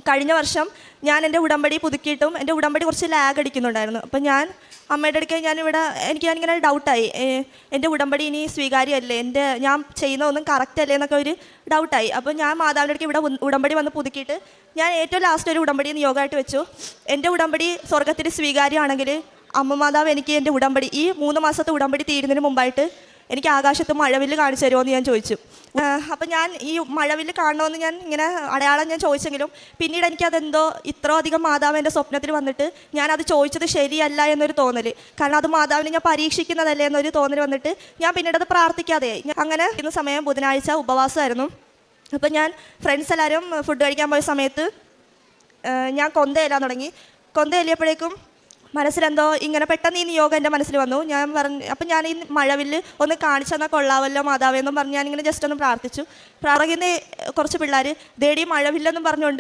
കഴിഞ്ഞ വർഷം ഞാൻ എൻ്റെ ഉടമ്പടി പുതുക്കിയിട്ടും എൻ്റെ ഉടമ്പടി കുറച്ച് ലാഗ് അടിക്കുന്നുണ്ടായിരുന്നു. അപ്പം ഞാൻ അമ്മയുടെ അടുക്കൽ ഞാനിങ്ങനെ ഡൗട്ടായി, എൻ്റെ ഉടമ്പടി ഇനി സ്വീകാര്യമല്ലേ, ഞാൻ ചെയ്യുന്നതൊന്നും കറക്റ്റ് അല്ലേ എന്നൊക്കെ ഒരു ഡൗട്ടായി. അപ്പോൾ ഞാൻ മാതാവിൻ്റെ അടുക്കൽ ഇവിടെ ഉടമ്പടി വന്ന് പുതുക്കിയിട്ട് ഞാൻ ഏറ്റവും ലാസ്റ്റ് ഒരു ഉടമ്പടി നിയോഗമായിട്ട് വെച്ചു. എൻ്റെ ഉടമ്പടി സ്വർഗത്തിൽ സ്വീകാര്യമാണെങ്കിൽ അമ്മ മാതാവ് എനിക്ക് എൻ്റെ ഉടമ്പടി ഈ 3 മാസത്തെ ഉടമ്പടി തീരുന്നതിന് മുമ്പായിട്ട് എനിക്ക് ആകാശത്ത് മഴവില്ല് കാണിച്ചു തരുമോ എന്ന് ഞാൻ ചോദിച്ചു. അപ്പം ഞാൻ ഈ മഴവില്ല് കാണണമെന്ന് ഞാൻ ഇങ്ങനെ അടയാളം ഞാൻ ചോദിച്ചെങ്കിലും പിന്നീട് എനിക്കതെന്തോ ഇത്ര അധികം മാതാവ് എൻ്റെ സ്വപ്നത്തിൽ വന്നിട്ട് ഞാനത് ചോദിച്ചത് ശരിയല്ല എന്നൊരു തോന്നൽ, കാരണം അത് മാതാവിനെ ഞാൻ പരീക്ഷിക്കുന്നതല്ലേ എന്നൊരു തോന്നൽ വന്നിട്ട് ഞാൻ പിന്നീട് അത് പ്രാർത്ഥിക്കാതെയായി. അങ്ങനെ ഇന്ന സമയം ബുധനാഴ്ച ഉപവാസമായിരുന്നു. അപ്പം ഞാൻ ഫ്രണ്ട്സ് എല്ലാവരും ഫുഡ് കഴിക്കാൻ പോയ സമയത്ത് ഞാൻ കൊന്തയെല്ലാം തുടങ്ങി. കൊന്തയെല്ലിയപ്പോഴേക്കും മനസ്സിലെന്തോ ഇങ്ങനെ പെട്ടെന്ന് ഈ നിയോഗം എൻ്റെ മനസ്സിൽ വന്നു. ഞാൻ പറഞ്ഞു, അപ്പം ഞാൻ ഈ മഴവില്ല് ഒന്ന് കാണിച്ചു തന്നാൽ കൊള്ളാവല്ലോ മാതാവെന്നും പറഞ്ഞ് ഞാനിങ്ങനെ ജസ്റ്റ് ഒന്ന് പ്രാർത്ഥിച്ചു. പ്രാർത്ഥിക്കുന്ന കുറച്ച് പിള്ളേർ ദേടി മഴവില്ലെന്നും പറഞ്ഞുകൊണ്ട്